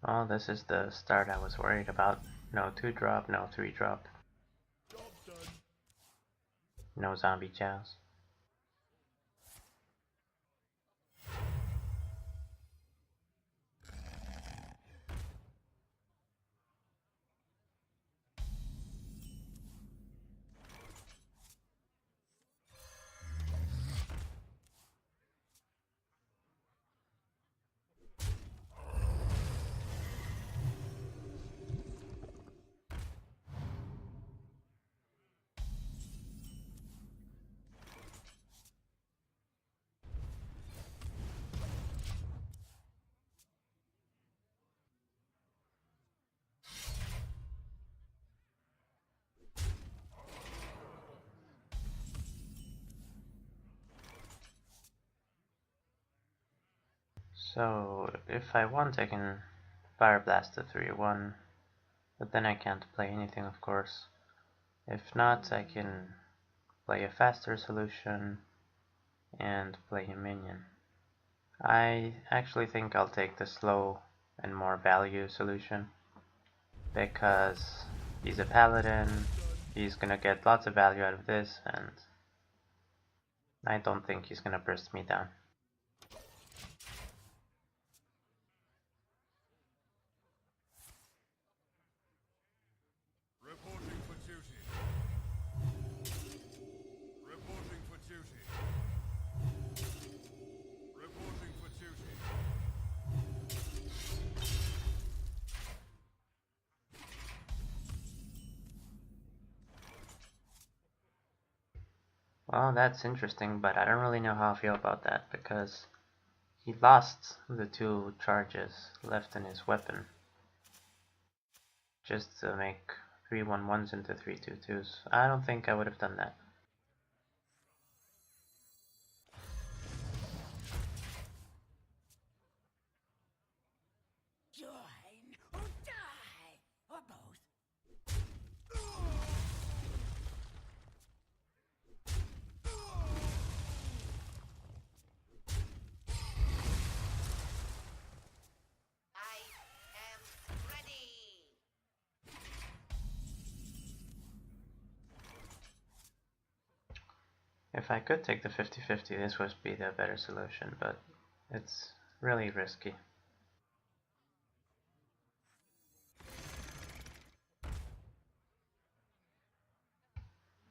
Well, this is the start I was worried about. No 2-drop, no 3-drop. No zombie chows. So, if I want I can Fire Blast the 3-1, but then I can't play anything of course. If not, I can play a faster solution and play a minion. I actually think I'll take the slow and more value solution, because he's a paladin, he's gonna get lots of value out of this, and I don't think he's gonna burst me down. Reporting for duty. Reporting for duty. Reporting for duty. Well, that's interesting, but I don't really know how I feel about that, because he lost the 2 charges left in his weapon just to make 3-1-1s into 3-2-2s. I don't think I would have done that. Join or die, or both. I am ready. If I could take the 50-50, this would be the better solution, but it's really risky.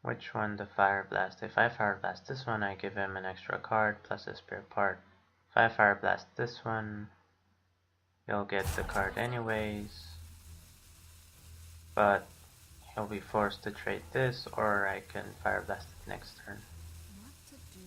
Which one to Fire Blast? If I Fire Blast this one, I give him an extra card plus a spare part. If I Fire Blast this one, he'll get the card anyways, but he'll be forced to trade this, or I can Fire Blast it next turn. What to do?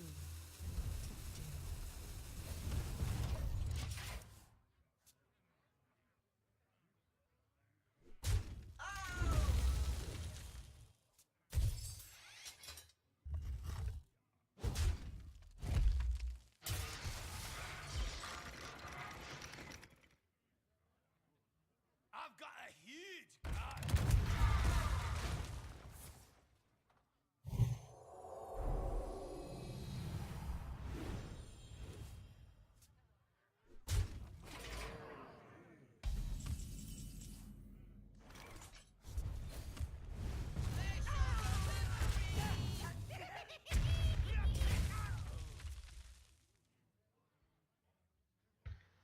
I've got a huge gun.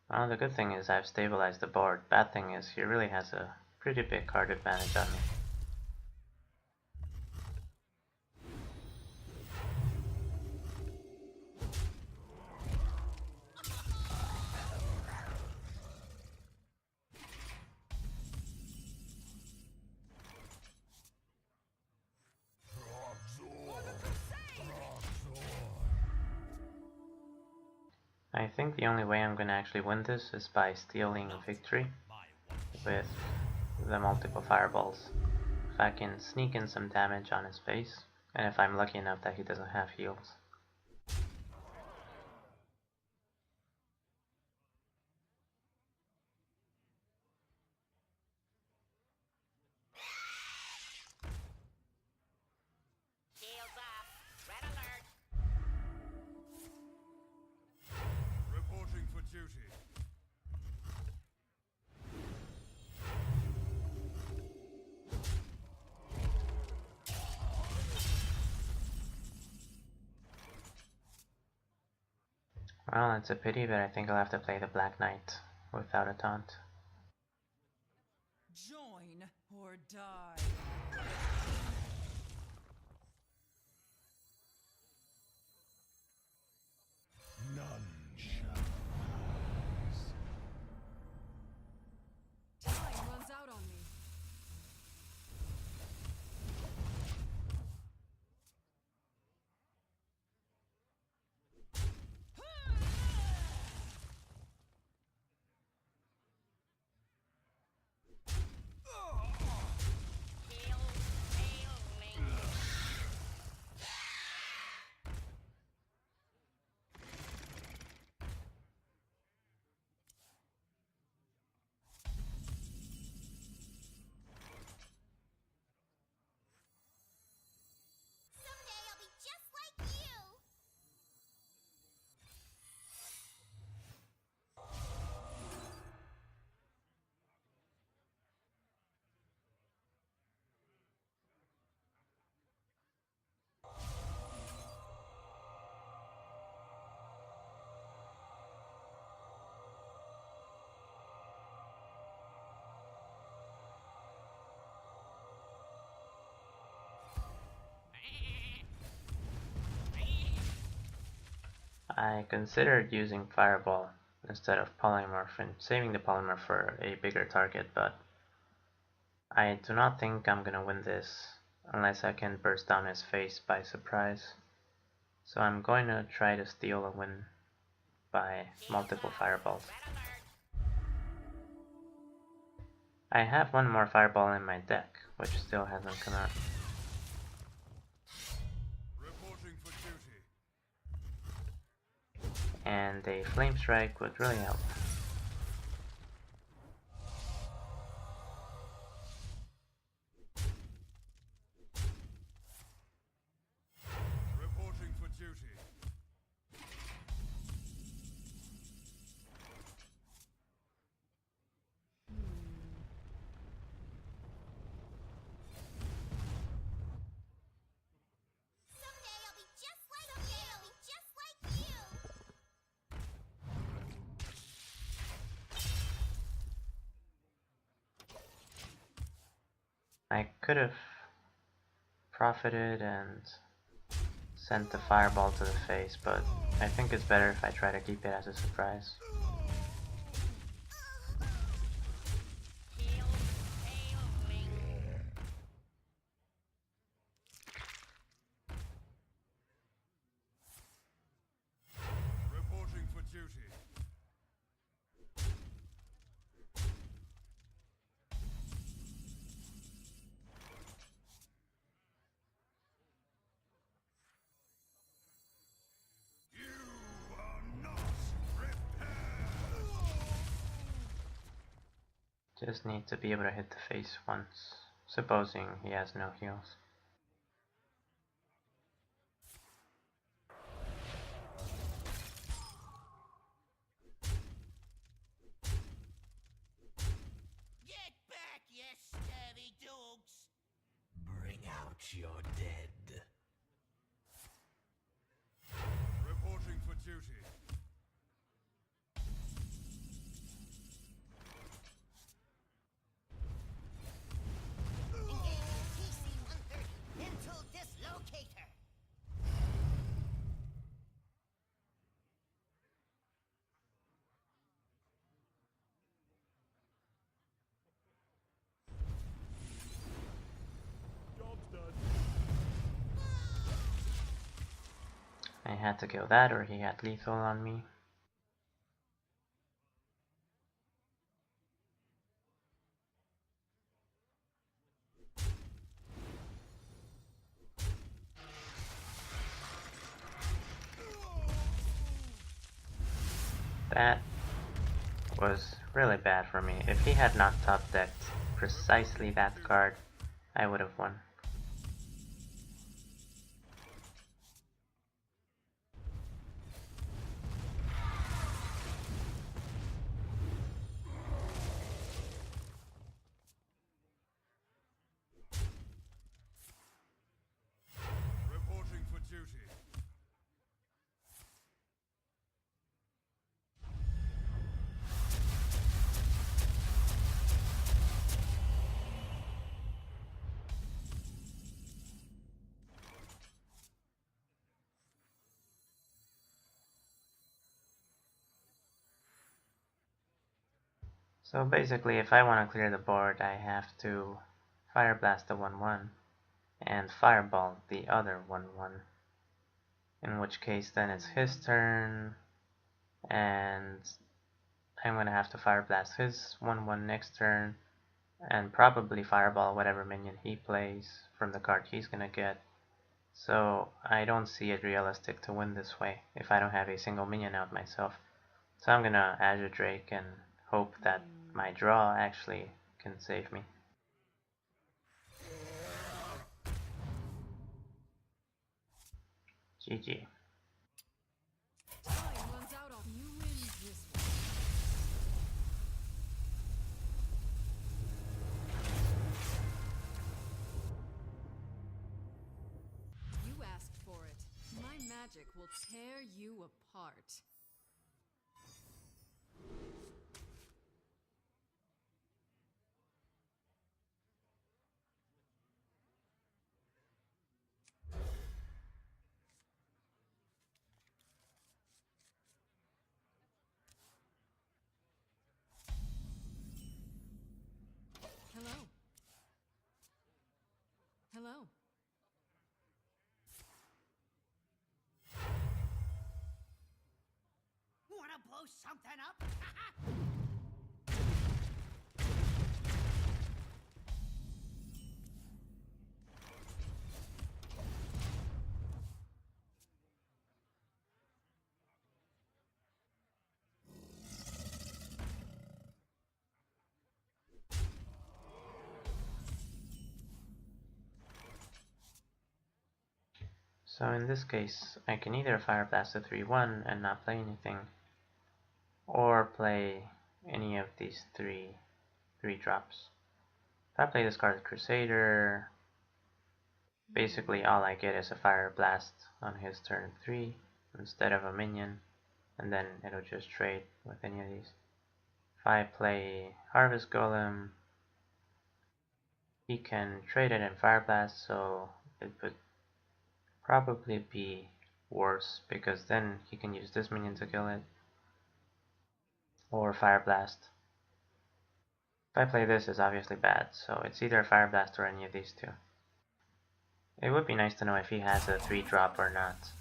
Well, the good thing is I've stabilized the board. Bad thing is he really has a pretty big card advantage on me. I think the only way I'm gonna actually win this is by stealing victory with the multiple fireballs. If I can sneak in some damage on his face, and if I'm lucky enough that he doesn't have heals. Shields up. Red alert. Reporting for duty. Well, it's a pity, but I think I'll have to play the Black Knight without a taunt. Join or die. None shall pass. Time runs out on me. Someday I'll be just like you. I considered using Fireball instead of Polymorph and saving the Polymorph for a bigger target, but I do not think I'm gonna win this unless I can burst down his face by surprise. So I'm going to try to steal a win by multiple Fireballs. I have one more Fireball in my deck, which still hasn't come out. Reporting for duty. And a Flame Strike would really help. Reporting for duty. Someday I'll be just like you. I could have profited and sent the Fireball to the face, but I think it's better if I try to keep it as a surprise. Reporting for duty. You are not prepared. Just need to be able to hit the face once, supposing he has no heals. Get back, you scurvy dogs! Bring out your dead. Reporting for duty. Engaging TC-130 mental dislocator. Job's done. I had to kill that or he had lethal on me. That was really bad for me. If he had not top decked precisely that card, I would have won. Reporting for duty. So basically, if I want to clear the board, I have to Fire Blast the 1/1 and Fireball the other 1/1. In which case, then it's his turn, and I'm going to have to Fire Blast his 1/1 next turn, and probably Fireball whatever minion he plays from the card he's going to get. So I don't see it realistic to win this way if I don't have a single minion out myself. So I'm gonna Azure Drake and hope that my draw actually can save me. GG. Time runs out on you win this one. You asked for it. My magic will tear you apart. Hello. Hello. Wanna blow something up? So in this case, I can either Fire Blast a 3/1 and not play anything, or play any of these three drops. If I play this card Crusader, basically all I get is a Fire Blast on his turn 3 instead of a minion, and then it'll just trade with any of these. If I play Harvest Golem, he can trade it and Fire Blast, so it would probably be worse because then he can use this minion to kill it, or Fire Blast. If I play this, it's obviously bad, so it's either Fire Blast or any of these two. It would be nice to know if he has a 3-drop or not.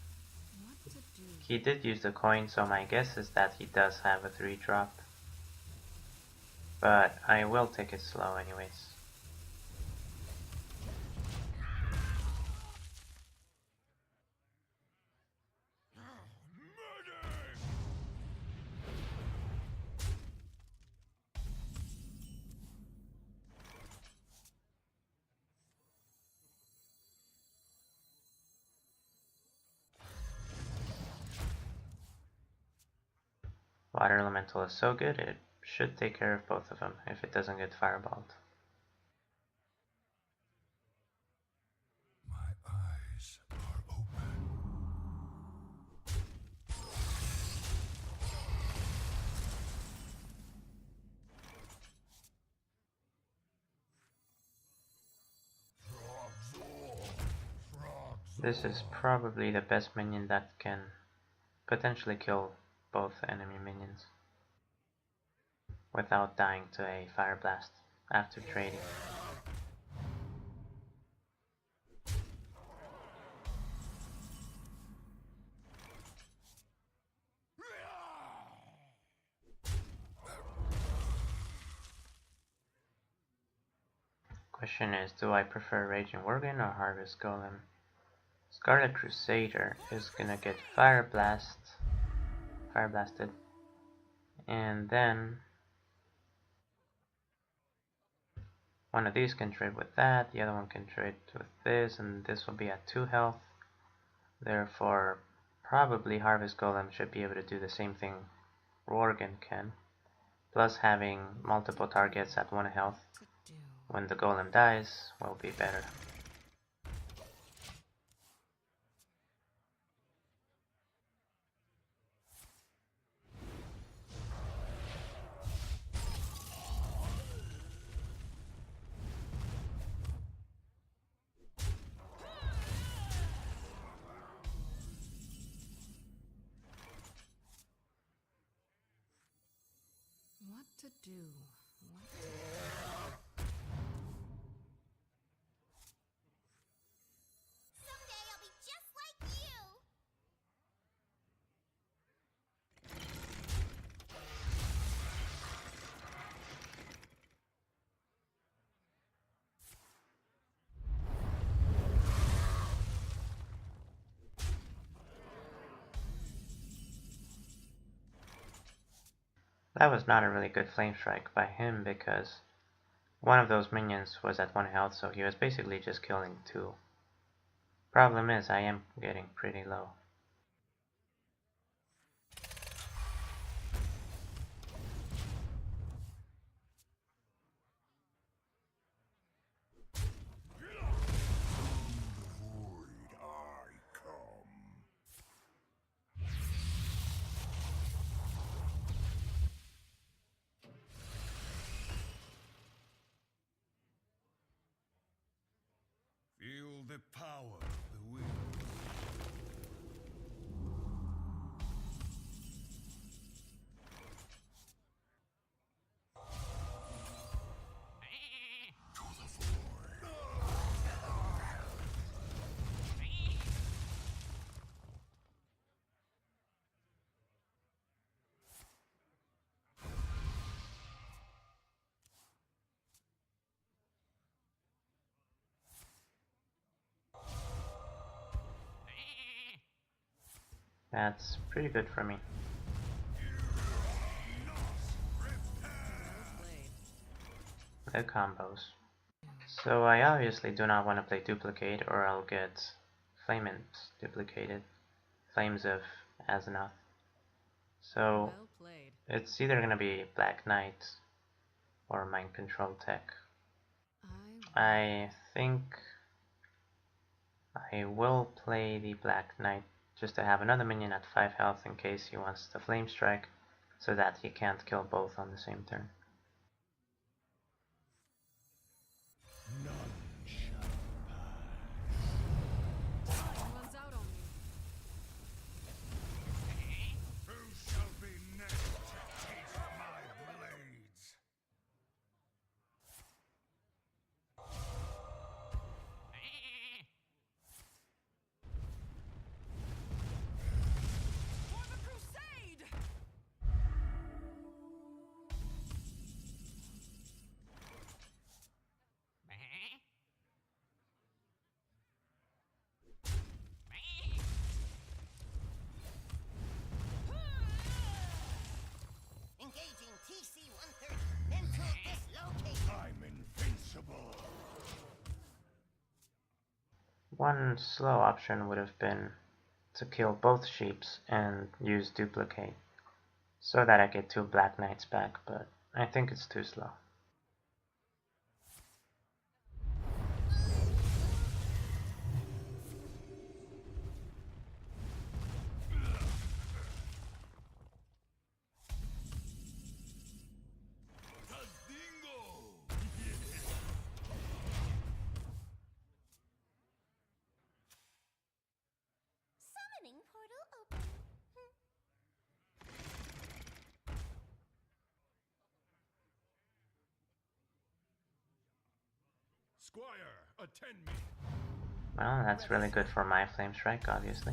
What to do? He did use the coin, so my guess is that he does have a 3-drop. But I will take it slow anyways. Water Elemental is so good, it should take care of both of them if it doesn't get fireballed. My eyes are open. This is probably the best minion that can potentially kill both enemy minions without dying to a Fire Blast after trading. Question is, do I prefer Raging Worgen or Harvest Golem? Scarlet Crusader is gonna get Fire Blasted, and then one of these can trade with that, the other one can trade with this, and this will be at 2 health. Therefore, probably Harvest Golem should be able to do the same thing Worgen can, plus having multiple targets at 1 health To do. when the Golem dies will be better. What to do? What to do? Someday I'll be just like you. That was not a really good flame strike by him because one of those minions was at 1 health, so he was basically just killing 2. Problem is, I am getting pretty low. Void I come. Feel the power of the will. To the void. That's pretty good for me. Well played. The combos. So I obviously do not want to play Duplicate or I'll get Flame Imps duplicated. Flames of Azeroth. So Well played. it's either going to be Black Knight or Mind Control Tech. I think I will play the Black Knight just to have another minion at 5 health in case he wants the Flame Strike, so that he can't kill both on the same turn. None shall Time runs out on me. pass. Who shall be next to taste my blades? For the crusade! Engaging TC-130. Mental dislocation. I'm invincible. One slow option would have been to kill both sheeps and use Duplicate, so that I get 2 Black Knights back, but I think it's too slow. Summoning portal open. Squire, attend me. Well, that's really good for my Flame Strike, obviously.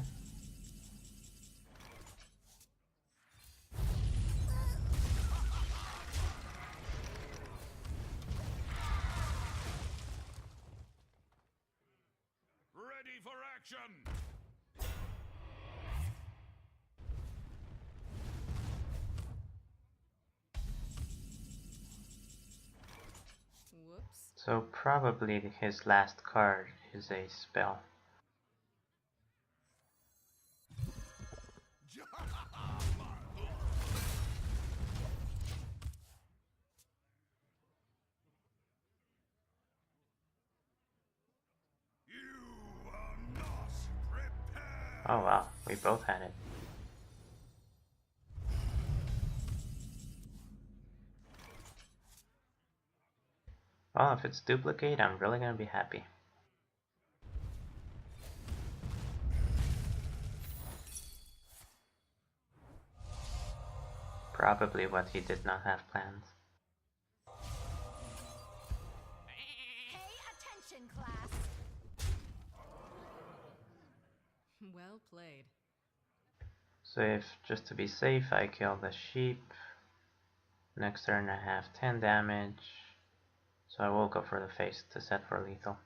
Ready for action. Whoops. So probably his last card is a spell. You are not prepared. Oh wow, we both had it. Well, if it's Duplicate, I'm really gonna be happy. probably what he did not have planned. Pay attention, class. Well played. So if, just to be safe, I kill the sheep, next turn I have 10 damage, so I will go for the face to set for lethal.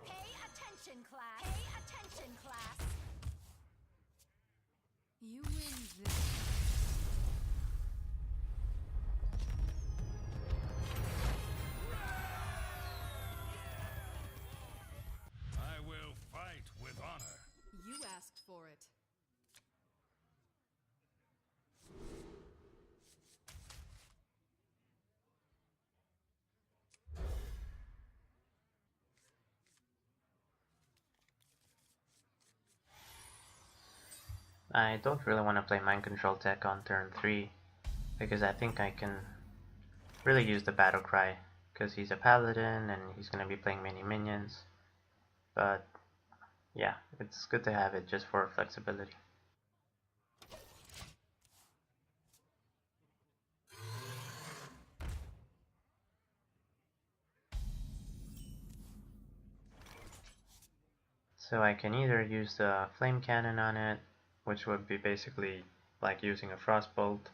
Pay attention, class. Pay attention, class. You win this. I will fight with honor. You asked for it. I don't really want to play mind control tech on turn 3 because I think I can really use the battle cry because he's a paladin and he's going to be playing many minions. But yeah, it's good to have it just for flexibility. So I can either use the flame cannon on it, which would be basically like using a frostbolt,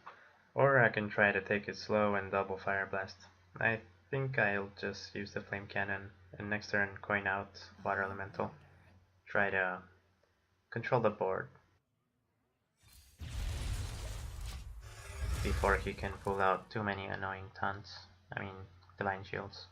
or I can try to take it slow and double fire blast. I think I'll just use the flame cannon and next turn coin out water elemental. Try to control the board before he can pull out too many annoying divine shields.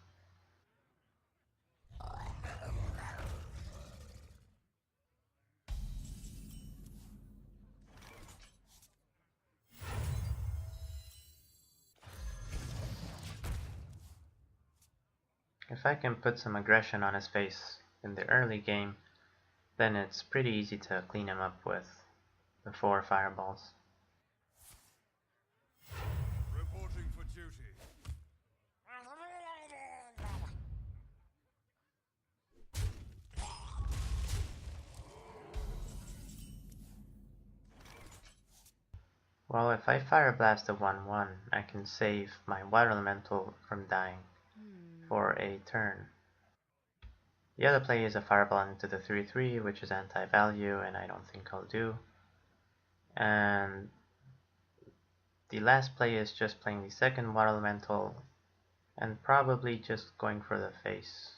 If I can put some aggression on his face in the early game, then it's pretty easy to clean him up with the 4 fireballs. Reporting for duty. Well, if I fire blast a 1/1, I can save my water elemental from dying for a turn. The other play is a fireball into the 3/3, which is anti-value, and I don't think I'll do. And the last play is just playing the second water elemental and probably just going for the face,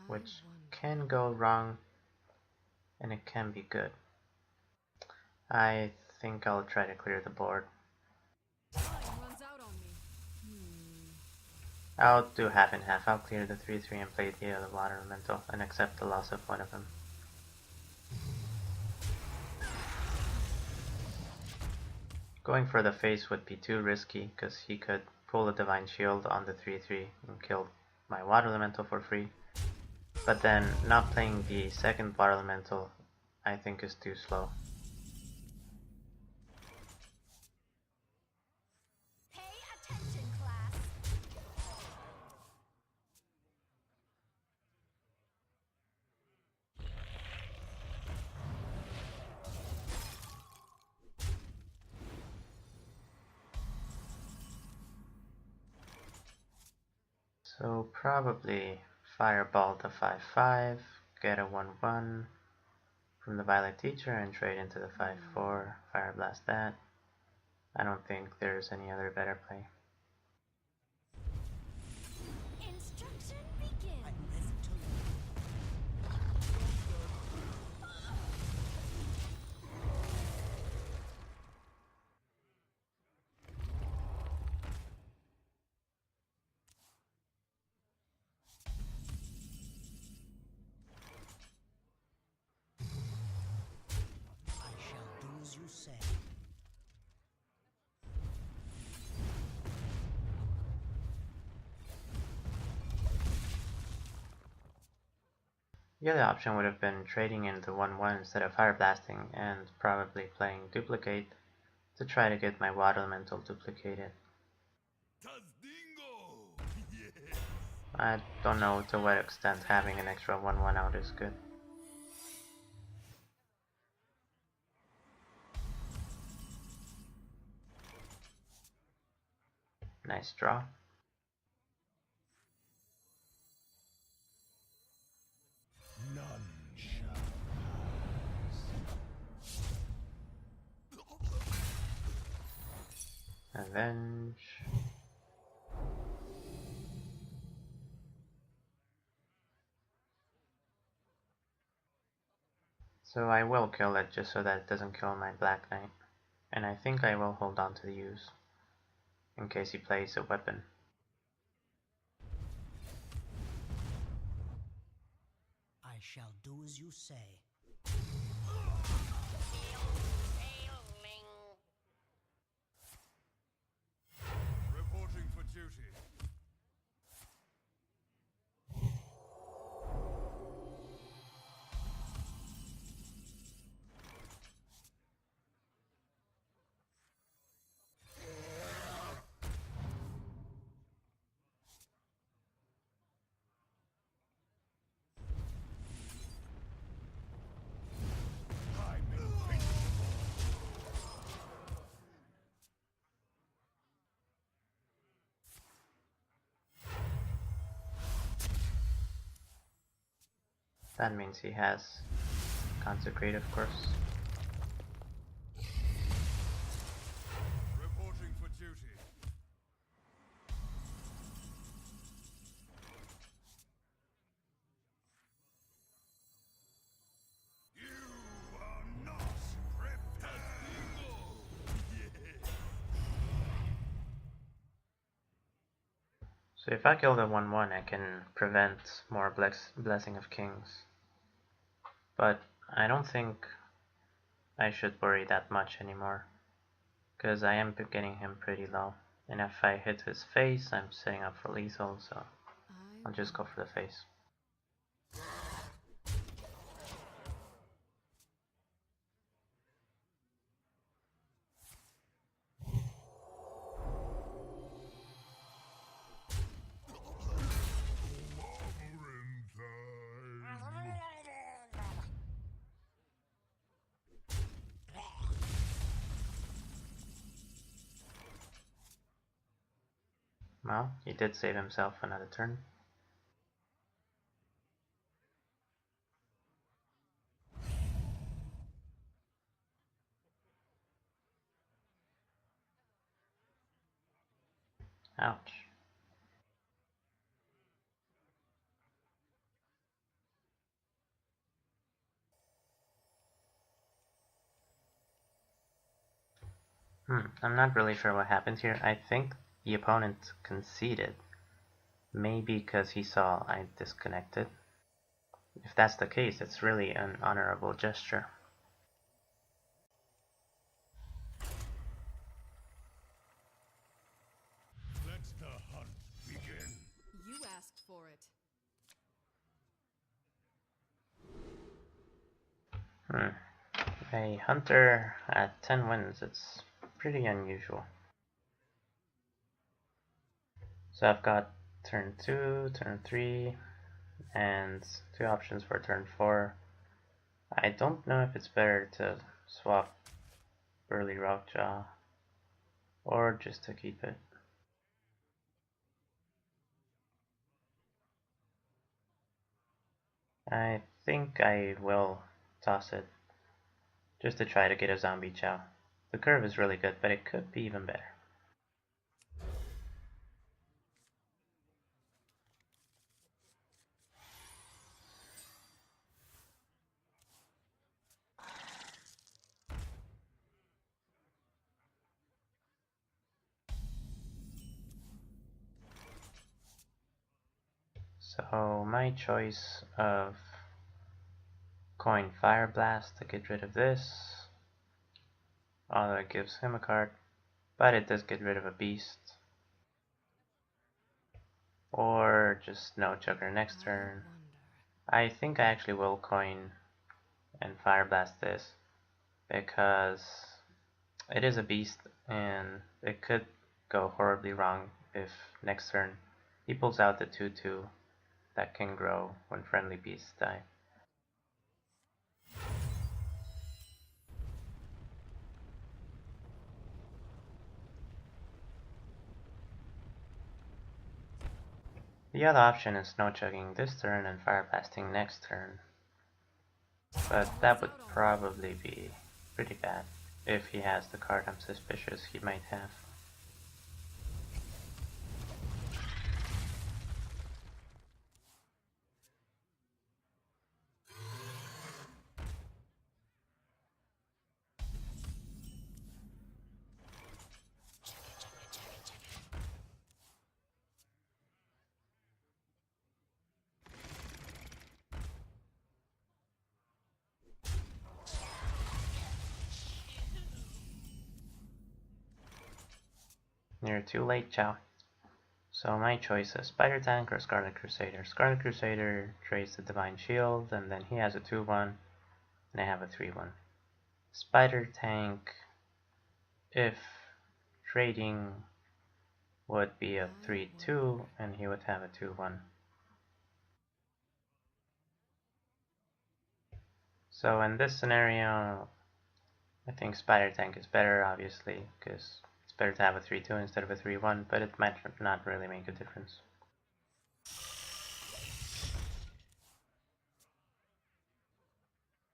which can go wrong and it can be good. I think I'll try to clear the board. Time runs out on me. I'll do half and half. I'll clear the 3/3 and play the other water elemental and accept the loss of one of them. Going for the face would be too risky because he could pull a divine shield on the 3/3 and kill my water elemental for free. But then not playing the second water elemental I think is too slow. Pay attention, class. So probably fireball the 5/5, get a 1/1 from the Violet Teacher and trade into the 5/4, fire blast that. I don't think there's any other better play. Instruction begin. The other option would have been trading in the 1/1 instead of Fire Blasting and probably playing Duplicate to try to get my Water Elemental duplicated. Tazdingo! Yes! I don't know to what extent having an extra 1/1 out is good. Nice draw. None shall Avenge. So I will kill it just so that it doesn't kill my Black Knight. And I think I will hold on to the use in case he plays a weapon. I shall do as you say. reporting for duty. I'm invincible. That means he has Consecrate, of course. Reporting for duty. You are not prepared. Yes. So if I kill the 1/1, I can prevent more Blessing of Kings. But I don't think I should worry that much anymore, because I am getting him pretty low. And if I hit his face, I'm setting up for lethal, so I'll just go for the face. Marveling time. Well, he did save himself another turn. Ouch. I'm not really sure what happened here. I think the opponent conceded. Maybe because he saw I disconnected. If that's the case, it's really an honorable gesture. Let the hunt begin. You asked for it. A hunter at 10 wins, it's pretty unusual. So I've got turn 2, turn 3, and 2 options for turn 4. I don't know if it's better to swap Burly Rockjaw or just to keep it. I think I will toss it just to try to get a zombie chow. The curve is really good, but it could be even better. So my choice of coin Fire Blast to get rid of this, although it gives him a card, but it does get rid of a beast. Or just no Chugger next turn. I think I actually will coin and Fire Blast this, because it is a beast and it could go horribly wrong if next turn he pulls out the 2/2 that can grow when friendly beasts die. The other option is Snow Chugging this turn and Fire Blasting next turn, but that would probably be pretty bad if he has the card I'm suspicious he might have. You're too late, Chow. So my choice is Spider Tank or Scarlet Crusader. Scarlet Crusader trades the Divine Shield, and then he has a 2/1, and I have a 3/1. Spider Tank, if trading, would be a 3/2, and he would have a 2/1. So in this scenario, I think Spider Tank is better, obviously, because it's better to have a 3/2 instead of a 3/1, but it might not really make a difference.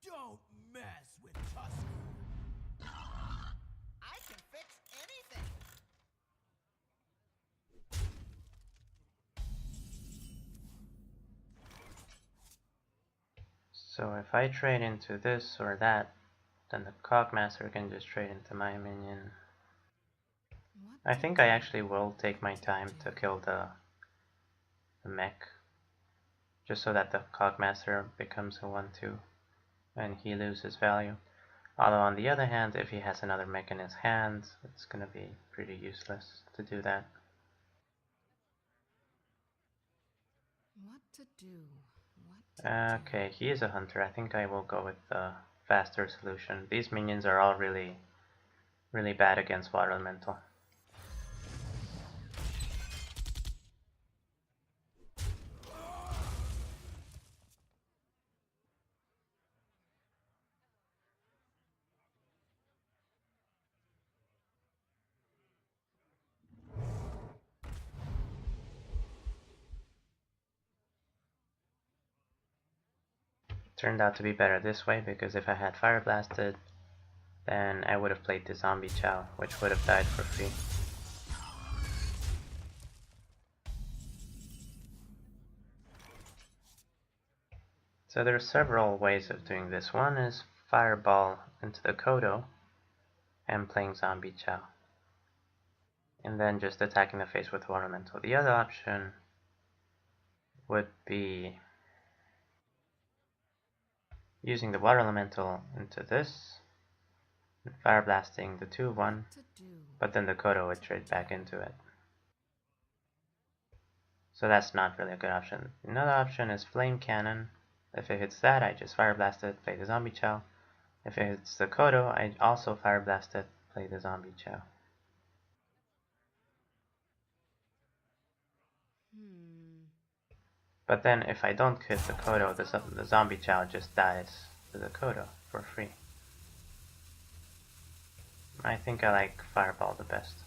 Don't mess with Tusk. I can fix anything. So if I trade into this or that, then the Cogmaster can just trade into my minion. I think I actually will take my time to kill the mech, just so that the Cogmaster becomes a 1/2 and he loses value. Although on the other hand, if he has another mech in his hand, it's gonna be pretty useless to do that. What to do? What to Okay, he is a hunter. I think I will go with the faster solution. These minions are all really bad against Water Elemental. Turned out to be better this way, because if I had Fire Blasted, then I would have played the Zombie Chow, which would have died for free. So there are several ways of doing this. One is Fireball into the Kodo and playing Zombie Chow, and then just attacking the face with Water Elemental. The other option would be using the Water Elemental into this, and Fire Blasting the 2/1, but then the Kodo would trade back into it. So that's not really a good option. Another option is Flame Cannon. If it hits that, I just Fire Blast it, play the Zombie Chow. If it hits the Kodo, I also Fire Blast it, play the Zombie Chow. But then if I don't hit the Kodo, the Zombie Chow just dies to the Kodo for free. I think I like Fireball the best.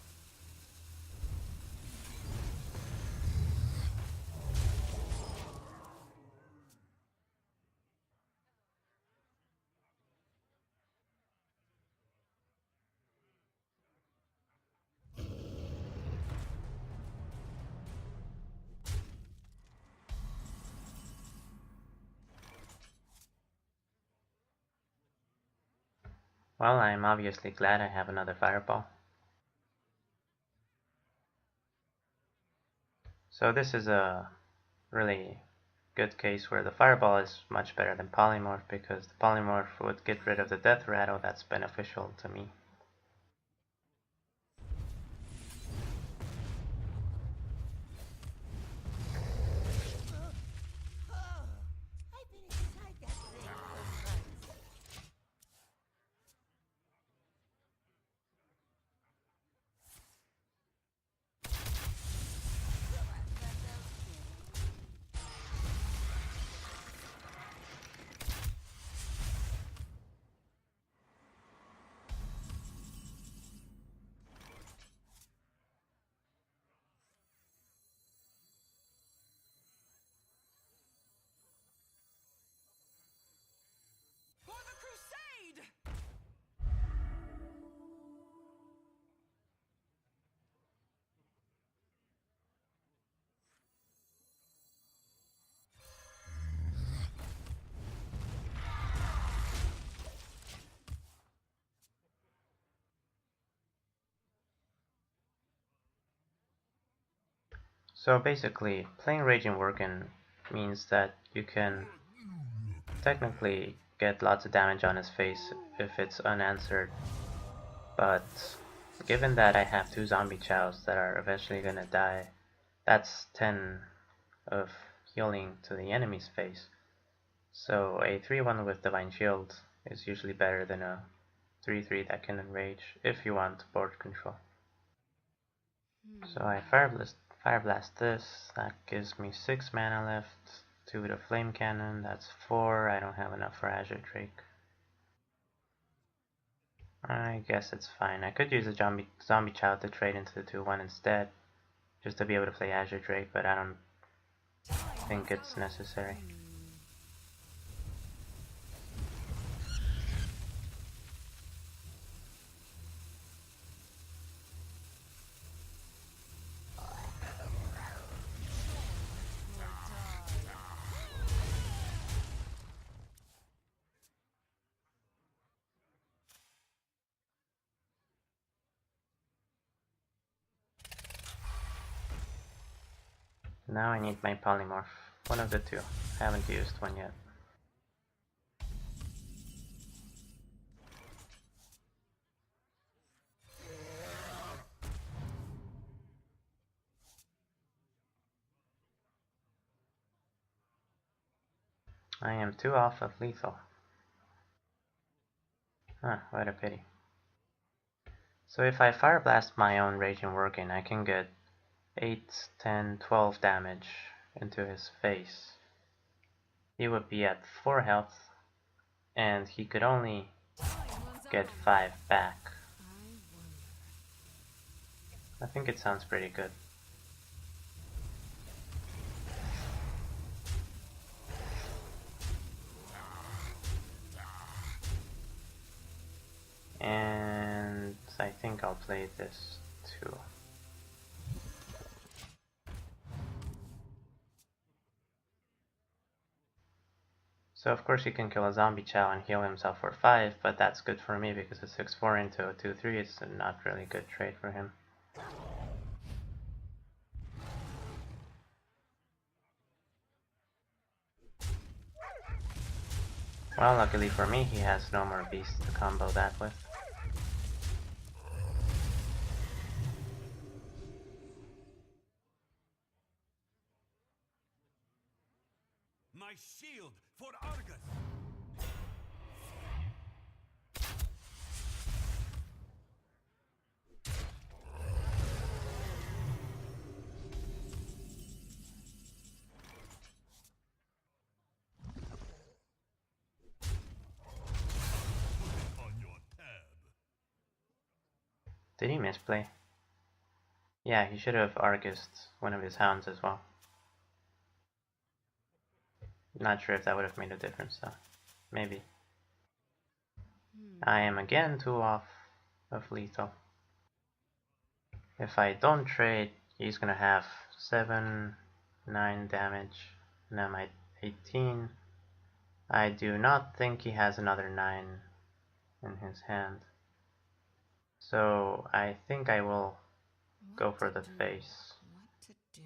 Well, I'm obviously glad I have another Fireball. So this is a really good case where the Fireball is much better than Polymorph, because the Polymorph would get rid of the Death Rattle that's beneficial to me. I So basically, playing Raging Worgen means that you can technically get lots of damage on his face if it's unanswered, but given that I have 2 zombie chows that are eventually gonna die, that's 10 of healing to the enemy's face. So a 3-1 with Divine Shield is usually better than a 3-3 that can enrage if you want board control. So I Fire Blast this, that gives me 6 mana left, 2 with a Flame Cannon, that's 4, I don't have enough for Azure Drake. I guess it's fine. I could use a zombie child to trade into the 2-1 instead, just to be able to play Azure Drake, but I don't think it's necessary. Now I need my polymorph. One of the 2. I haven't used one yet. I am 2 off of lethal. Huh, what a pity. So if I Fire Blast my own Raging Worgen, I can get 8, 10, 12 damage into his face. He would be at 4 health, and he could only get 5 back. I think it sounds pretty good. And I think I'll play this too. So of course he can kill a zombie chow and heal himself for 5, but that's good for me because a 6-4 into a 2-3 is not really good trade for him. Well, luckily for me, he has no more beasts to combo that with. My shield for Argus! On your tab. Did he misplay? Yeah, he should have Argused one of his hounds as well. Not sure if that would have made a difference though. Maybe. I am again 2 off of lethal. If I don't trade, he's gonna have 7, 9 damage, and I'm at 18. I do not think he has another 9 in his hand. So I think I will go for the face. What to do?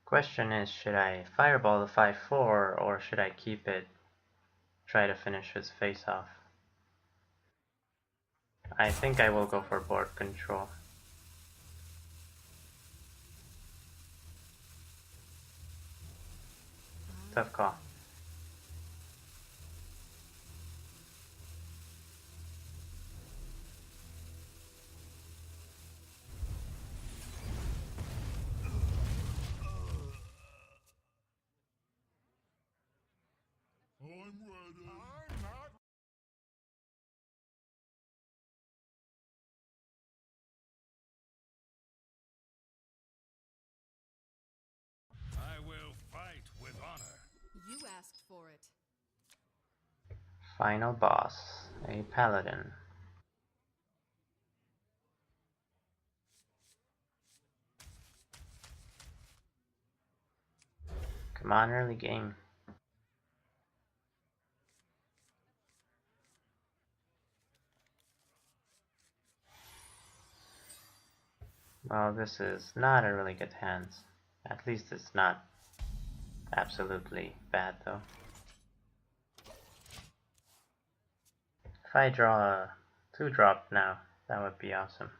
Question is, should I fireball the 5-4 or should I keep it, try to finish his face off? I think I will go for board control. Tough call. I'm ready. I'm not. I will fight with honor. You asked for it. Final boss, a paladin. Come on, early game. Well, this is not a really good hand. At least it's not absolutely bad though. If I draw a 2-drop now, that would be awesome.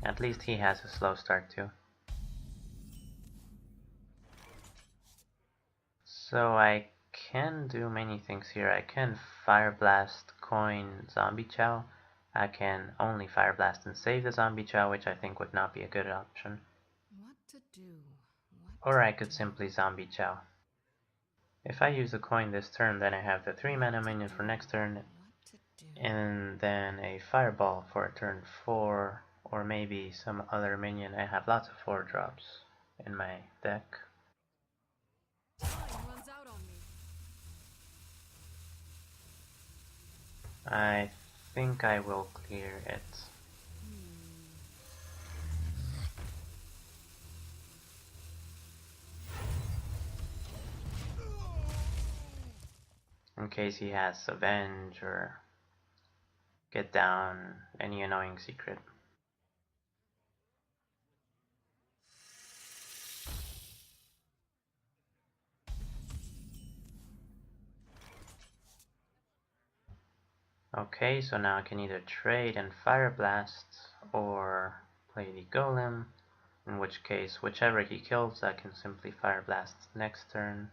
At least he has a slow start too. So I can do many things here. I can Fire Blast, coin, Zombie Chow. I can only Fire Blast and save the Zombie Chow, which I think would not be a good option. What to do? Or I could simply Zombie Chow. If I use a coin this turn, then I have the 3 mana minion for next turn, and then a Fireball for turn 4, or maybe some other minion. I have lots of 4-drops in my deck. Time runs out on me. I think I will clear it. In case he has Avenge or Get Down, any annoying secret. Okay, so now I can either trade and Fire Blast or play the Golem, in which case whichever he kills I can simply Fire Blast next turn.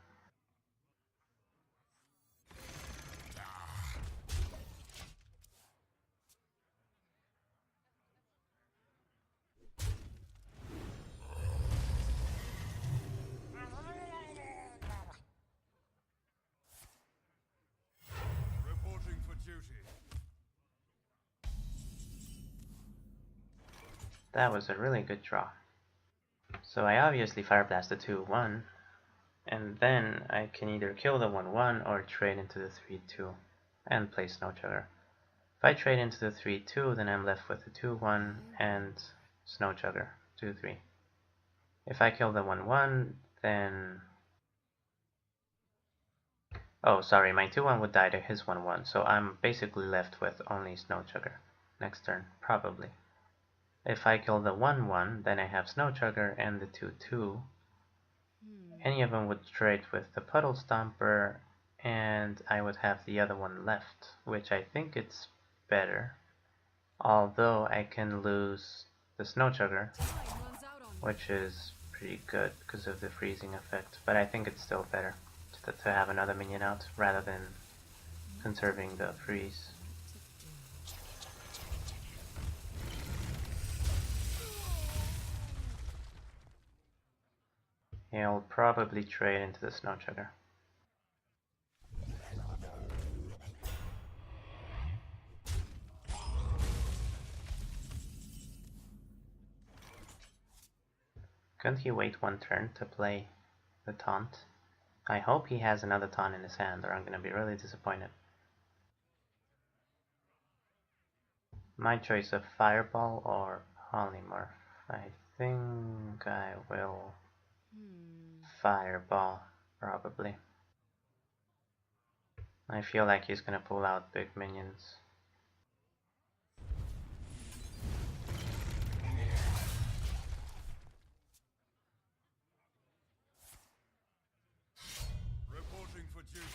Reporting for duty. That was a really good draw. So I obviously Fire Blast the 2-1, and then I can either kill the 1-1 or trade into the 3-2 and play Snow Chugger. If I trade into the 3-2, then I'm left with the 2-1 and Snow Chugger 2-3. If I kill the 1-1, then... oh, sorry, my 2-1 would die to his 1-1, so I'm basically left with only Snow Chugger next turn, probably. If I kill the 1-1, then I have Snow Chugger and the 2-2. Any of them would trade with the Puddle Stomper, and I would have the other one left, which I think it's better. Although I can lose the Snow Chugger, which is pretty good because of the freezing effect, but I think it's still better to have another minion out rather than conserving the freeze. He'll probably trade into the Snow Chugger. Couldn't he wait one turn to play the taunt? I hope he has another taunt in his hand, or I'm gonna be really disappointed. My choice of Fireball or Polymorph. I think I will Fireball, probably. I feel like he's gonna pull out big minions. Reporting for duty.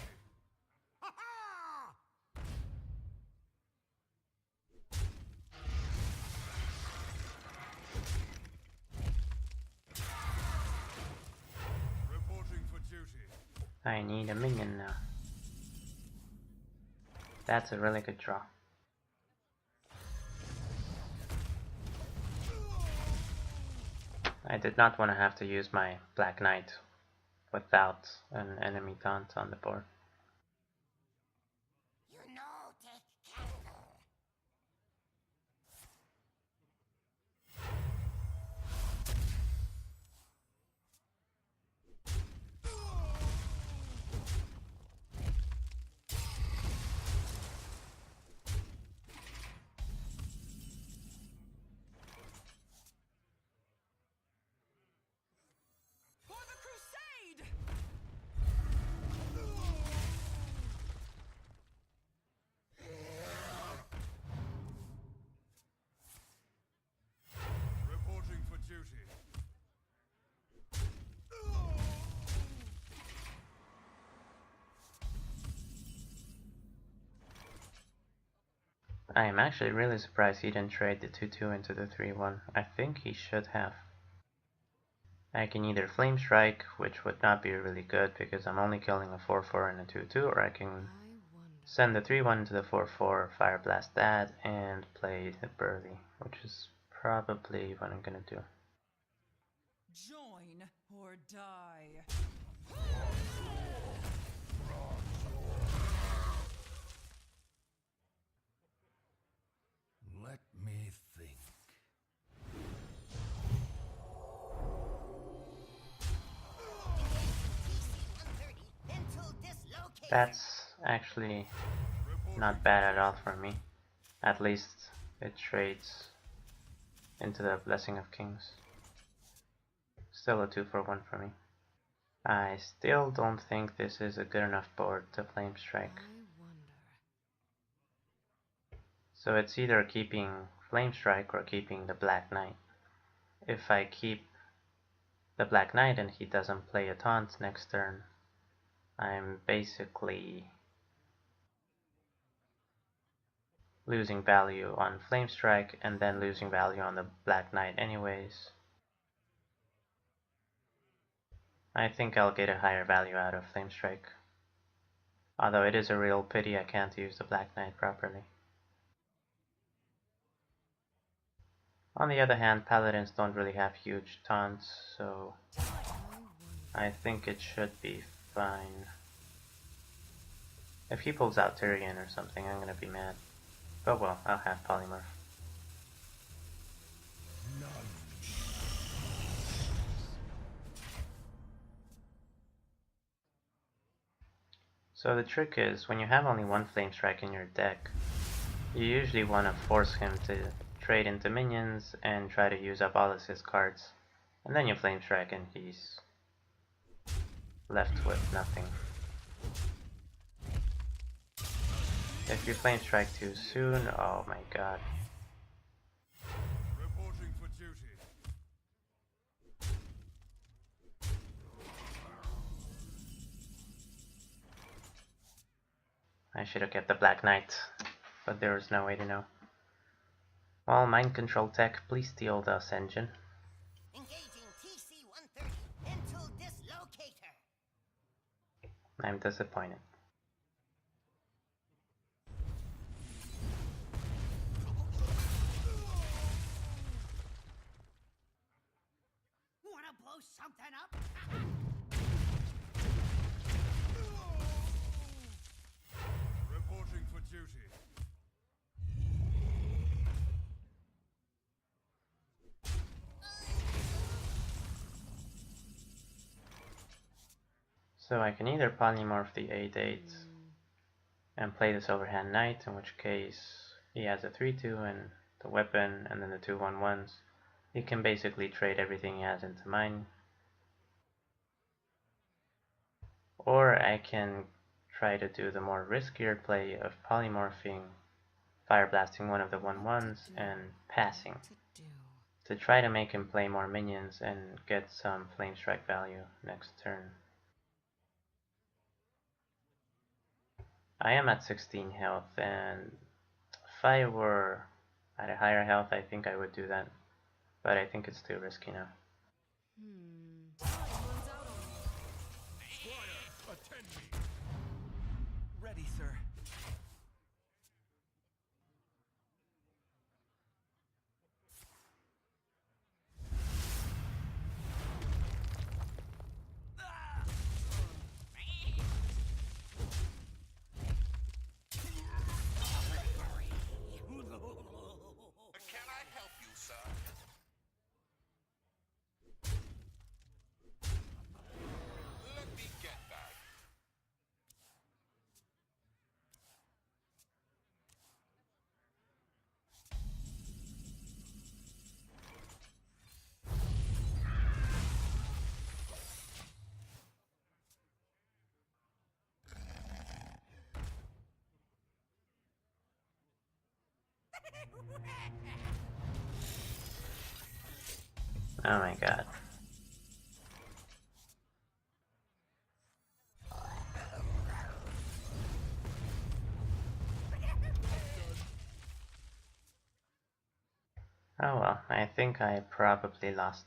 Ha-ha! Reporting for duty. I need a minion now. That's a really good draw. I did not want to have to use my Black Knight without an enemy taunt on the board. You know, take candle. For the crusade! I am actually really surprised he didn't trade the 2-2 into the 3-1. I think he should have. I can either Flame Strike, which would not be really good because I'm only killing a 4-4 and a 2-2, or I can send the 3-1 to the 4-4, Fire Blast that, and play the Burly, which is probably what I'm gonna do. Join or die. Let me think. TC-130 until dislocated. That's actually not bad at all for me. At least it trades into the Blessing of Kings. Still a 2-for-1 for me. I still don't think this is a good enough board to Flame Strike. So it's either keeping Flame Strike or keeping the Black Knight. If I keep the Black Knight and he doesn't play a taunt next turn, I'm basically losing value on Flame Strike and then losing value on the Black Knight anyways. I think I'll get a higher value out of Flame Strike. Although it is a real pity I can't use the Black Knight properly. On the other hand, Paladins don't really have huge taunts, so I think it should be fine. If he pulls out Tyrion or something, I'm gonna be mad. But well, I'll have Polymorph. So the trick is, when you have only one Flame Strike in your deck, you usually want to force him to trade into minions and try to use up all of his cards. And then you Flame Strike and he's left with nothing. If you Flame Strike too soon, oh my god. Reporting for duty. I should have kept the Black Knight, but there was no way to know. Well, Mind Control Tech, please steal the engine. Engaging TC-130 until dislocator. I'm disappointed. Wanna blow something up? Reporting for duty. So I can either polymorph the 8-8 and play this overhand knight, in which case he has a 3-2 and the weapon and then the 2-1-1s. He can basically trade everything he has into mine. Or I can try to do the more riskier play of polymorphing, fire blasting one of the 1-1s and passing to try to make him play more minions and get some Flame Strike value next turn. I am at 16 health, and if I were at a higher health I think I would do that, but I think it's too risky now. Attend me. Ready, sir. Can I help you, sir? Let me get that. Oh my god. Oh well, I think I probably lost.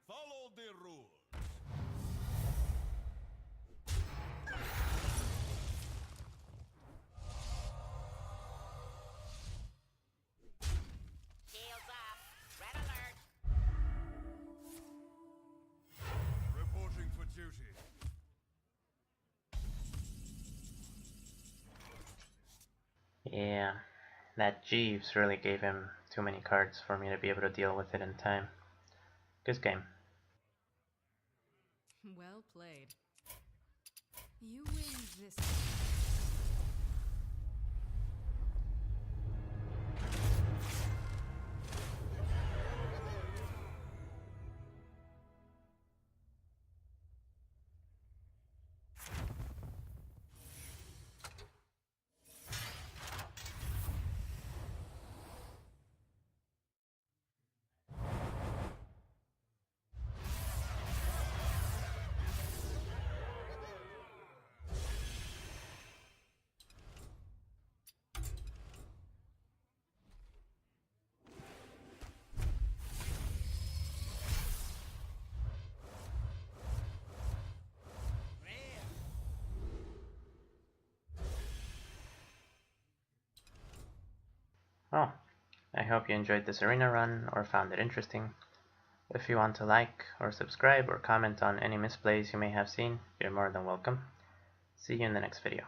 Follow the rules. Shields up. Red alert. Reporting for duty. Yeah, that Jeeves really gave him too many cards for me to be able to deal with it in time. Good game. Well played. You win this. Oh, I hope you enjoyed this arena run or found it interesting. If you want to like or subscribe or comment on any misplays you may have seen, you're more than welcome. See you in the next video.